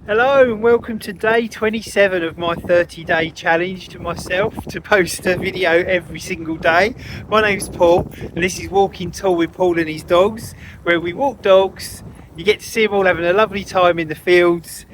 Hello and welcome to day 27 of my 30-day challenge to myself to post a video every single day. My name's Paul and this is Walking Tall with Paul and his dogs, where we walk dogs. You get to see them all having a lovely time in the fields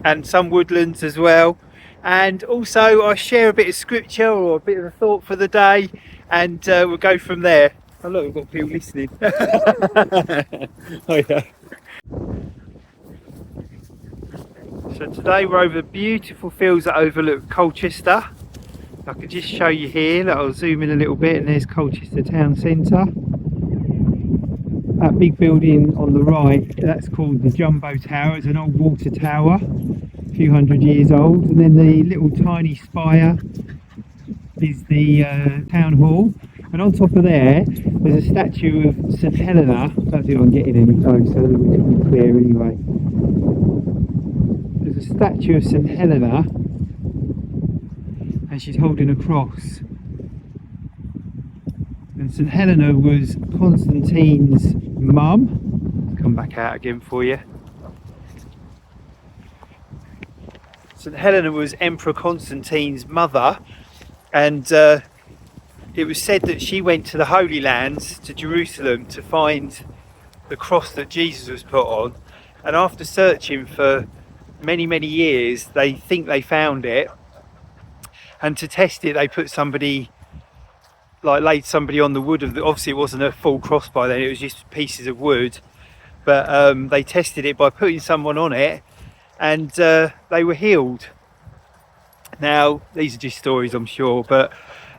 and some woodlands as well. And also I share a bit of scripture or a bit of a thought for the day, and we'll go from there. Oh look, we've got people listening. Oh yeah. So today we're over beautiful fields that overlook Colchester. I can just show you here, I'll zoom in a little bit, and there's Colchester town centre. That big building on the right, that's called the Jumbo Tower. It's an old water tower, a few hundred years old. And then the little tiny spire is the town hall. And on top of there's a statue of St Helena. I don't think I can get in any closer, it'll be clear anyway. There's a statue of St Helena and she's holding a cross. And St Helena was Constantine's mum. Come back out again for you. St Helena was Emperor Constantine's mother, and it was said that she went to the Holy Lands, to Jerusalem, to find the cross that Jesus was put on. And after searching for many years, they think they found it, and to test it they put somebody, laid somebody on the wood of the, obviously it wasn't a full cross by then, it was just pieces of wood, but they tested it by putting someone on it, and they were healed. Now these are just stories, I'm sure, but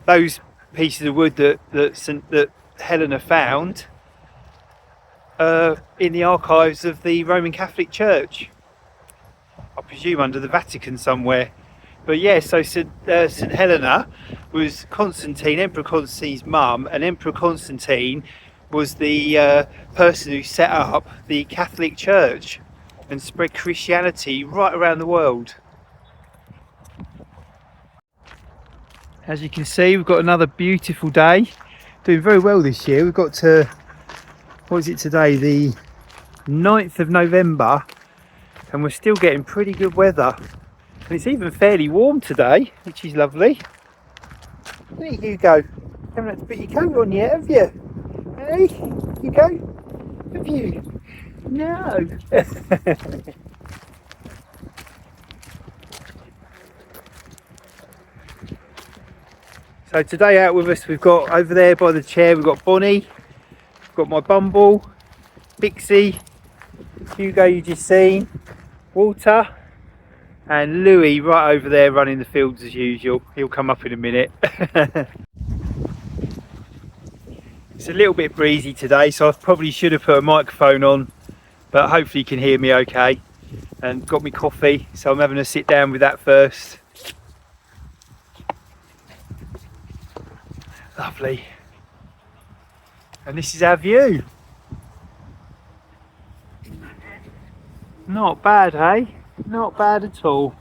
those pieces of wood that Helena found in the archives of the Roman Catholic Church, I presume under the Vatican somewhere. But yeah, so St Helena was Emperor Constantine's mum, and Emperor Constantine was the person who set up the Catholic Church and spread Christianity right around the world. As you can see, we've got another beautiful day. Doing very well this year. We've got to, what is it today, the 9th of November, and we're still getting pretty good weather. And it's even fairly warm today, which is lovely. There you go. You haven't had to put your coat on yet, have you? Hey, you go. Have you? No. So today out with us, we've got over there by the chair, we've got Bonnie, we've got my Bumble, Bixie, Hugo you just seen, Walter, and Louis right over there running the fields as usual. He'll come up in a minute. It's a little bit breezy today, so I probably should have put a microphone on, but hopefully you can hear me okay. And got me coffee, so I'm having a sit down with that first. Lovely. And this is our view. Not bad, hey? Not bad at all.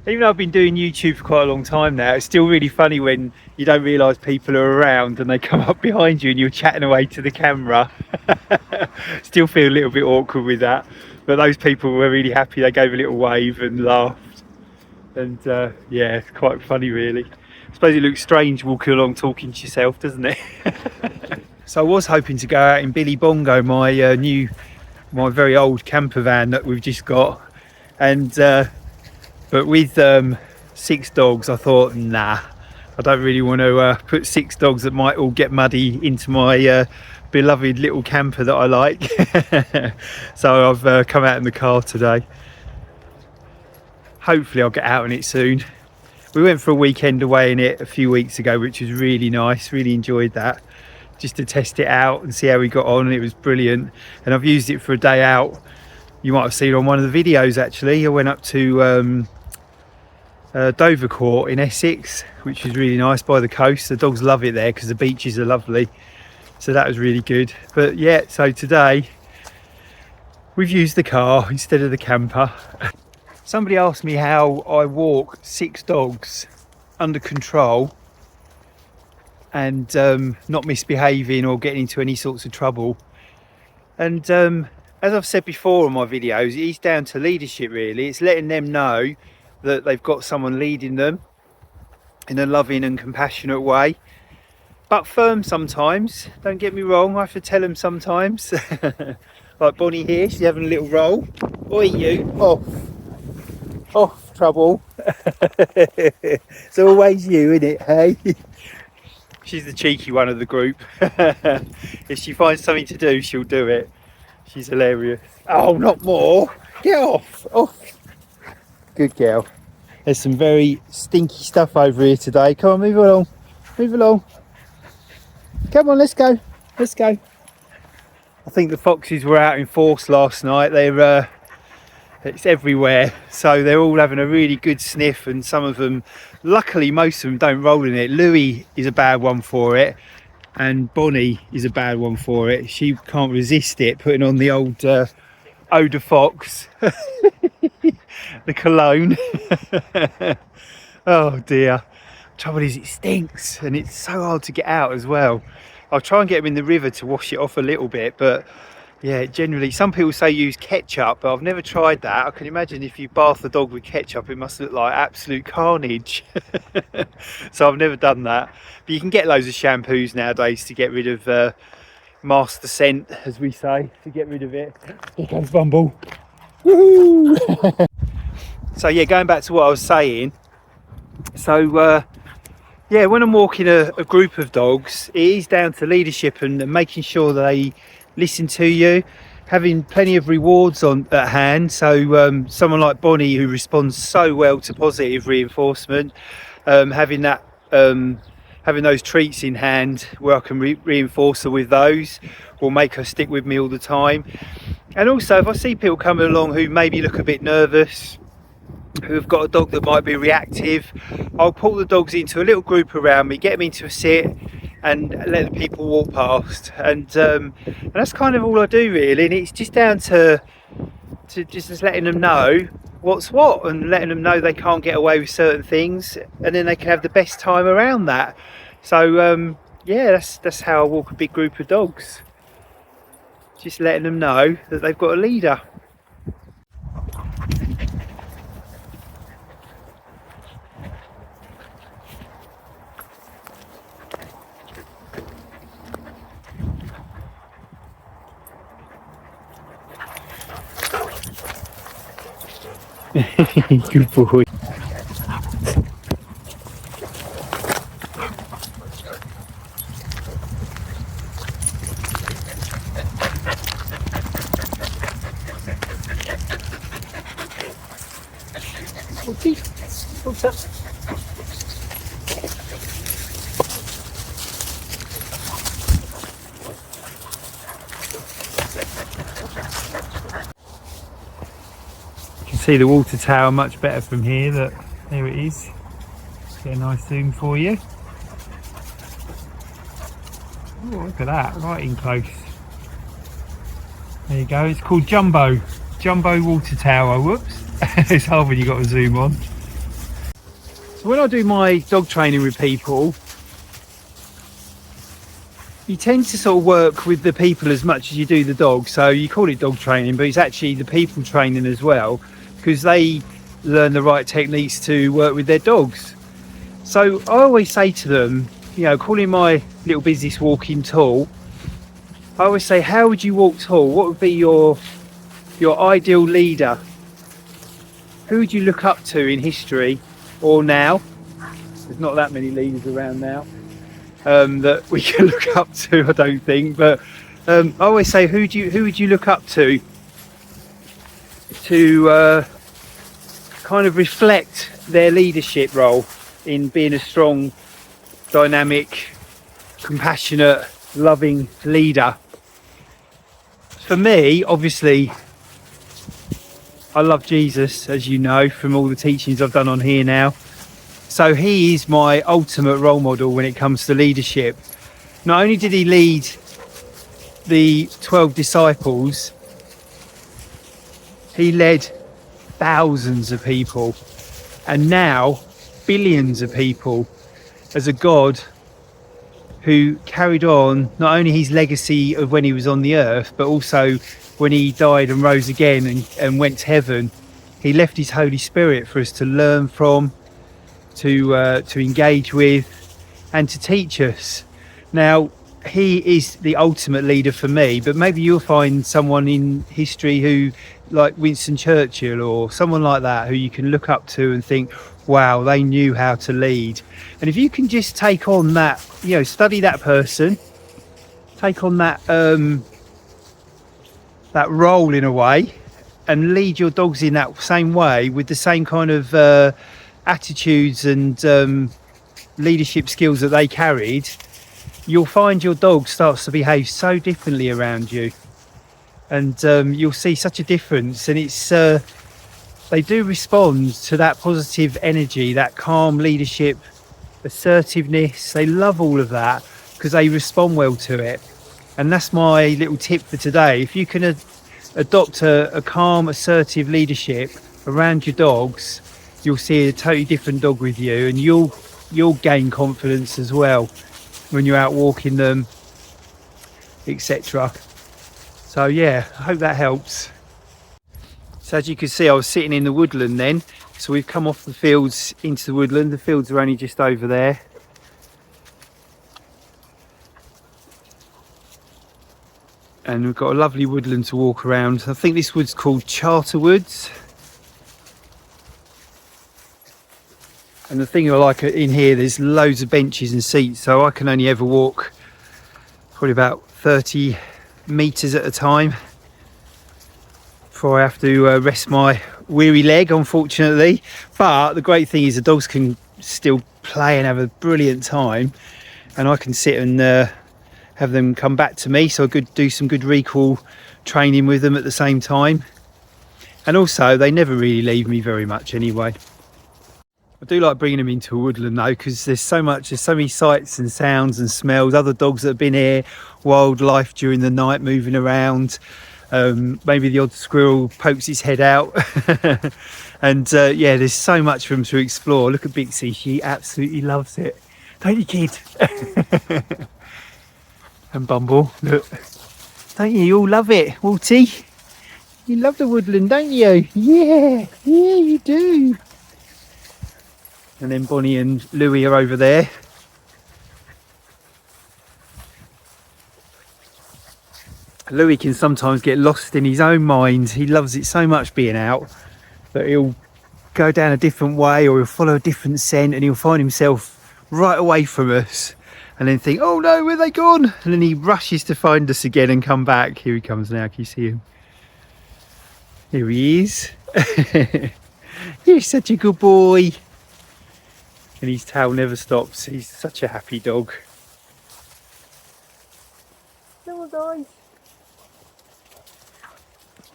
Even though I've been doing YouTube for quite a long time now, it's still really funny when you don't realise people are around and they come up behind you and you're chatting away to the camera. Still feel a little bit awkward with that, but those people were really happy. They gave a little wave and laughed, and yeah, it's quite funny really. I suppose it looks strange walking along talking to yourself, doesn't it? So I was hoping to go out in Billy Bongo, my very old camper van that we've just got, and but with 6 dogs I thought, nah, I don't really want to put 6 dogs that might all get muddy into my beloved little camper that I like. So I've come out in the car today. Hopefully I'll get out in it soon. We went for a weekend away in it a few weeks ago, which was really nice, really enjoyed that, just to test it out and see how we got on, and it was brilliant. And I've used it for a day out. You might have seen on one of the videos actually, I went up to Dovercourt in Essex, which was really nice by the coast. The dogs love it there because the beaches are lovely, so that was really good. But yeah, so today we've used the car instead of the camper. Somebody asked me how I walk 6 dogs under control and not misbehaving or getting into any sorts of trouble. And as I've said before on my videos, it is down to leadership really. It's letting them know that they've got someone leading them in a loving and compassionate way, but firm sometimes. Don't get me wrong, I have to tell them sometimes. Like Bonnie here, she's having a little roll. Oi you, off trouble. It's always you, isn't it, hey? She's the cheeky one of the group. If she finds something to do, she'll do it. She's hilarious. Oh, not more. Get off. Oh, good girl. There's some very stinky stuff over here today. Come on, move along. Move along. Come on, let's go. Let's go. I think the foxes were out in force last night. It's everywhere. So they're all having a really good sniff, and some of them, luckily most of them don't roll in it. Louie is a bad one for it. And Bonnie is a bad one for it. She can't resist it, putting on the old Eau de Fox, the cologne. Oh dear. Trouble is, it stinks and it's so hard to get out as well. I'll try and get them in the river to wash it off a little bit, but yeah, generally some people say use ketchup, but I've never tried that. I can imagine if you bath the dog with ketchup, it must look like absolute carnage. So I've never done that, but you can get loads of shampoos nowadays to get rid of master scent, as we say, to get rid of it. Here comes Bumble. Woohoo! So yeah, going back to what I was saying, so yeah, when I'm walking a group of dogs, it is down to leadership and making sure they listen to you, having plenty of rewards at hand. So someone like Bonnie, who responds so well to positive reinforcement, having those treats in hand where I can reinforce her with those will make her stick with me all the time. And also, if I see people coming along who maybe look a bit nervous, who have got a dog that might be reactive, I'll pull the dogs into a little group around me, get them into a sit, and let the people walk past. And that's kind of all I do really. And it's just down to just letting them know what's what, and letting them know they can't get away with certain things, and then they can have the best time around that. So yeah, that's how I walk a big group of dogs. Just letting them know that they've got a leader. Good boy. What's up? You can see the water tower much better from here. Look, there it is. Get a nice zoom for you. Oh, look at that, right in close. There you go. It's called Jumbo Water Tower. Whoops. It's hard when you've got to zoom on. So when I do my dog training with people, you tend to sort of work with the people as much as you do the dog. So you call it dog training, but it's actually the people training as well, because they learn the right techniques to work with their dogs. So I always say to them, you know, calling my little business walking tall, I always say, how would you walk tall? What would be your ideal leader? Who would you look up to in history or now? There's not that many leaders around now that we can look up to, I don't think. But I always say, who would you look up to kind of reflect their leadership role in being a strong, dynamic, compassionate, loving leader? For me, obviously, I love Jesus, as you know from all the teachings I've done on here now. So he is my ultimate role model when it comes to leadership. Not only did he lead the 12 disciples, he led thousands of people, and now billions of people, as a God who carried on not only his legacy of when he was on the earth, but also when he died and rose again and went to heaven, he left his Holy Spirit for us to learn from, to engage with, and to teach us. Now, he is the ultimate leader for me, but maybe you'll find someone in history who, like Winston Churchill or someone like that, who you can look up to and think, wow, they knew how to lead. And if you can just take on that, study that person, take on that that role in a way, and lead your dogs in that same way with the same kind of attitudes and leadership skills that they carried, you'll find your dog starts to behave so differently around you, and you'll see such a difference. And it's they do respond to that positive energy, that calm leadership, assertiveness. They love all of that because they respond well to it. And that's my little tip for today. If you can adopt a calm, assertive leadership around your dogs, you'll see a totally different dog with you, and you'll gain confidence as well when you're out walking them, etc. So yeah, I hope that helps. So as you can see, I was sitting in the woodland then. So we've come off the fields into the woodland. The fields are only just over there. And we've got a lovely woodland to walk around. I think this wood's called Charter Woods. And the thing I like in here, there's loads of benches and seats, so I can only ever walk probably about 30 metres at a time before I have to rest my weary leg, unfortunately. But the great thing is the dogs can still play and have a brilliant time, and I can sit and have them come back to me, so I could do some good recall training with them at the same time. And also they never really leave me very much anyway. I do like bringing them into a woodland though, because there's so many sights and sounds and smells, other dogs that have been here, wildlife during the night moving around, maybe the odd squirrel pokes its head out. And yeah, there's so much for them to explore. Look at Bixie, she absolutely loves it, don't you, kid? And Bumble, look, don't you all love it, Walty? You love the woodland, don't you? Yeah, you do. And then Bonnie and Louie are over there. Louie can sometimes get lost in his own mind. He loves it so much being out that he'll go down a different way, or he'll follow a different scent, and he'll find himself right away from us and then think, oh no, where are they gone? And then he rushes to find us again and come back. Here he comes now, can you see him? Here he is. You're such a good boy. And his tail never stops. He's such a happy dog. Come on, guys.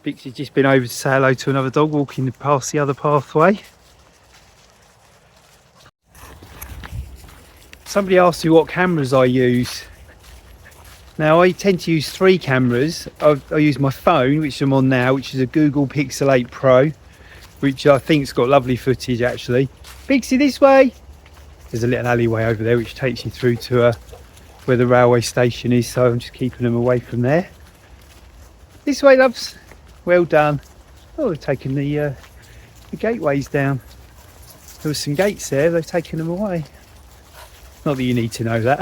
Bixie's just been over to say hello to another dog walking past the other pathway. Somebody asked me what cameras I use. Now I tend to use 3 cameras. I use my phone, which I'm on now, which is a Google Pixel 8 Pro, which I think's got lovely footage actually. Bixie, this way. There's a little alleyway over there which takes you through to where the railway station is, so I'm just keeping them away from there. This way, loves. Well done. Oh, they've taken the gateways down. There was some gates there, they've taken them away. Not that you need to know that.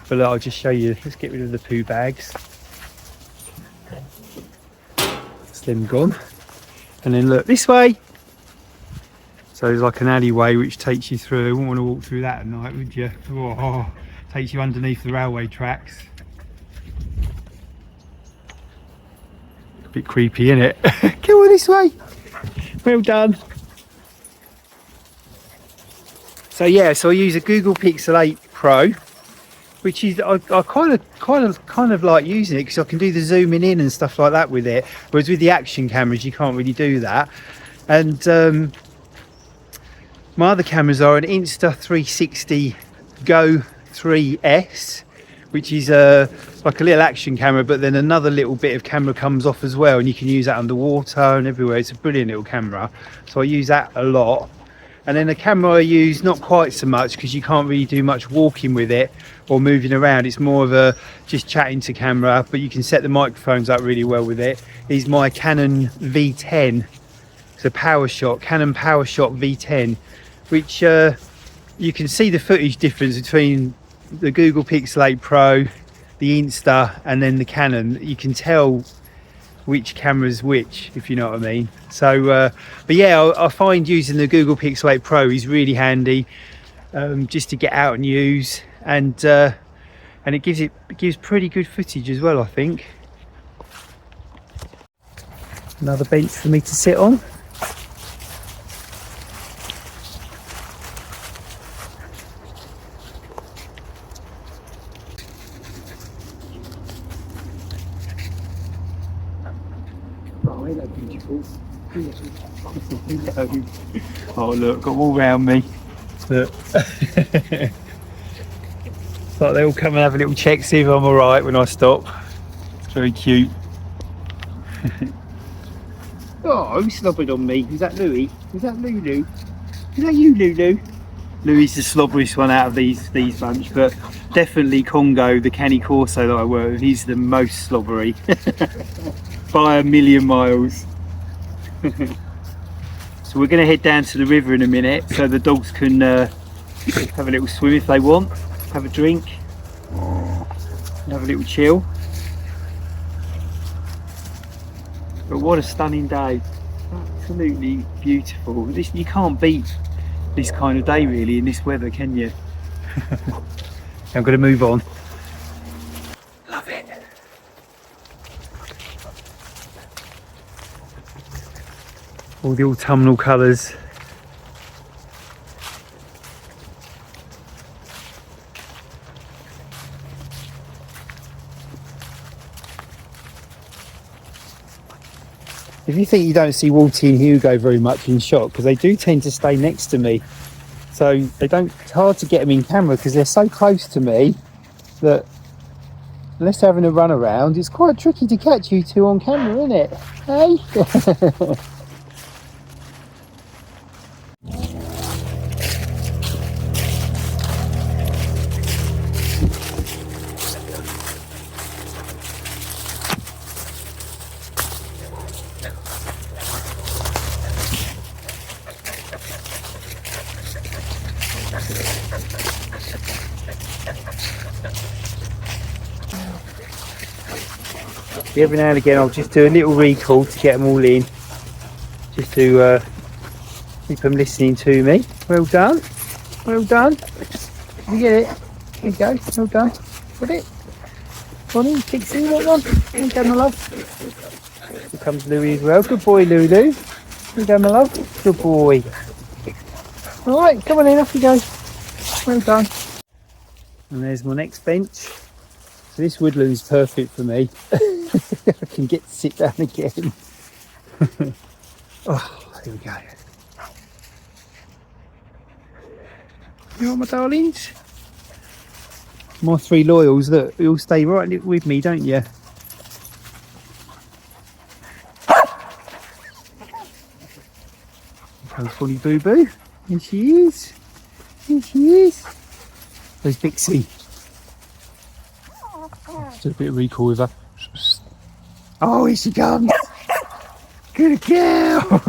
But look, I'll just show you. Let's get rid of the poo bags. That's them gone. And then look, this way. So there's like an alleyway which takes you through. You wouldn't want to walk through that at night, would you? Oh, takes you underneath the railway tracks. A bit creepy, isn't it? Come on this way. Well done. So yeah, so I use a Google Pixel 8 Pro, which is I kind of like using it because I can do the zooming in and stuff like that with it. Whereas with the action cameras, you can't really do that. And my other cameras are an Insta360 Go 3S, which is like a little action camera, but then another little bit of camera comes off as well, and you can use that underwater and everywhere. It's a brilliant little camera, so I use that a lot. And then the camera I use, not quite so much, because you can't really do much walking with it or moving around. It's more of a just chatting to camera, but you can set the microphones up really well with it. Is my Canon V10. It's a Canon PowerShot V10, which you can see the footage difference between the Google Pixel 8 Pro, the Insta, and then the Canon. You can tell which camera's which, if you know what I mean. So but yeah, I find using the Google Pixel 8 Pro is really handy, just to get out and use, and it gives pretty good footage as well, I think. Another bench for me to sit on. Oh, hello, beautiful. Hello. Oh, look, got them all round me. Look. It's like they all come and have a little check, see if I'm alright when I stop. It's very cute. Oh, who's slobbering on me? Is that Louie? Is that Lulu? Is that you, Lulu? Louie's the slobberiest one out of these bunch, but definitely Congo, the Canny Corso that I work with, he's the most slobbery. By a million miles. So we're going to head down to the river in a minute, so the dogs can have a little swim if they want, have a drink, and have a little chill. But what a stunning day, absolutely beautiful. You can't beat this kind of day really in this weather, can you? I'm going to move on. Love it. All the autumnal colours. If you think you don't see Walty and Hugo very much in shot, because they do tend to stay next to me, so it's hard to get them in camera because they're so close to me that unless they're having a run around, it's quite tricky to catch you two on camera, isn't it? Hey? Every now and again I'll just do a little recall to get them all in, just to keep them listening to me. Well done, well done. You get it? Here you go, well done. Got it? Bonnie, Bixie, that one? Here you go, my love. Here comes Louie as well. Good boy, Lulu. Here you go, my love. Good boy. Alright, come on in, off you go. Well done. And there's my next bench. So this woodland's perfect for me. I can get to sit down again. Oh, here we go. You all right, my darlings? My three loyals, look, you all stay right with me, don't you? Comes Bonnie Boo Boo. Here she is. Here she is. There's Bixie. Just a bit of recall with her. Oh, here she comes. Good girl.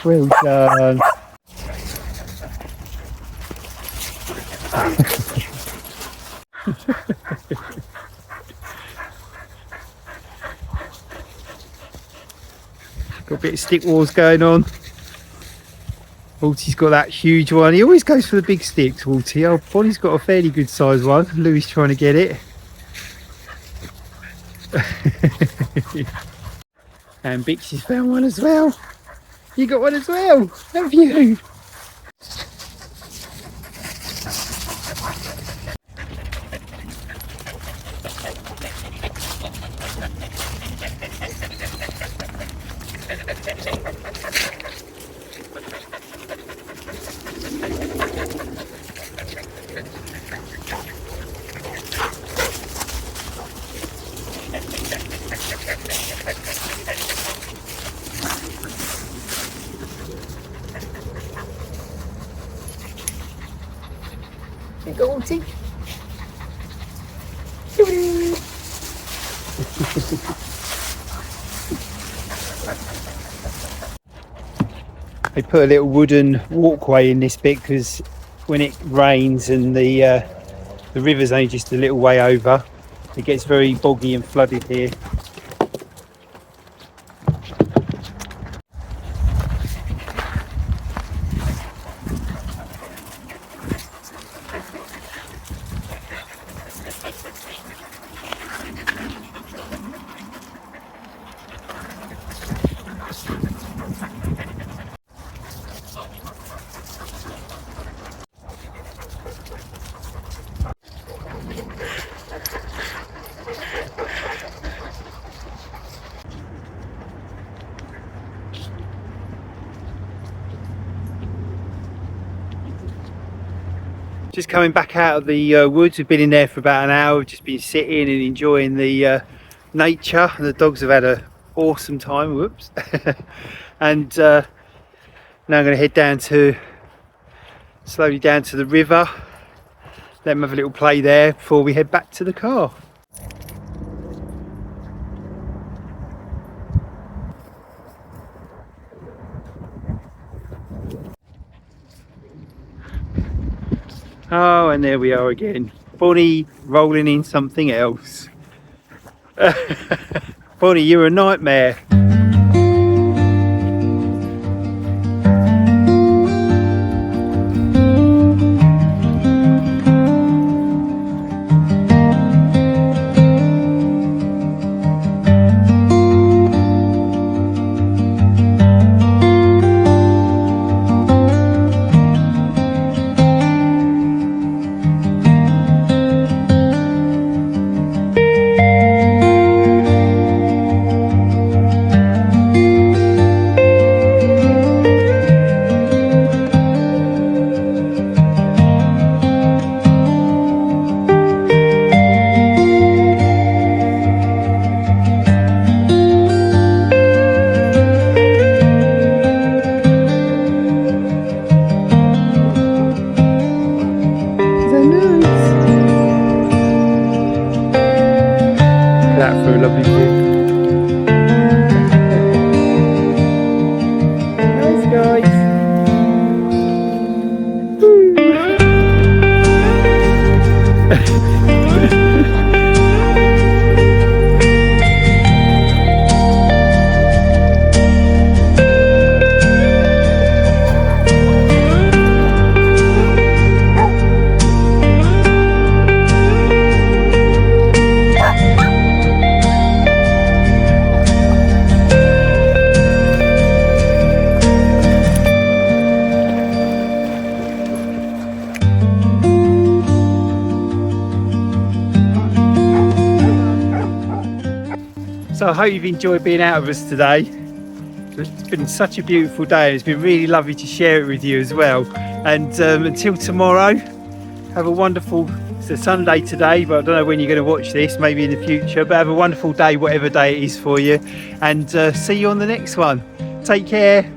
Well done. Got a bit of stick wars going on. Walty's got that huge one. He always goes for the big sticks, Walty. Oh, Bonnie's got a fairly good sized one. Louie's trying to get it. And Bixie's found one as well. You got one as well, have you? Bixie. They put a little wooden walkway in this bit because when it rains and the river's only just a little way over, it gets very boggy and flooded here. Just coming back out of the woods. We've been in there for about an hour. We've just been sitting and enjoying the nature. The dogs have had an awesome time. Whoops. And now I'm going to head down slowly down to the river. Let them have a little play there before we head back to the car. Oh, and there we are again. Bonnie rolling in something else. Bonnie, you're a nightmare. That for a lovely view. Nice guys. So I hope you've enjoyed being out with us today. It's been such a beautiful day. It's been really lovely to share it with you as well. And until tomorrow, have a wonderful, it's a Sunday today, but I don't know when you're going to watch this, maybe in the future, but have a wonderful day, whatever day it is for you. And see you on the next one. Take care.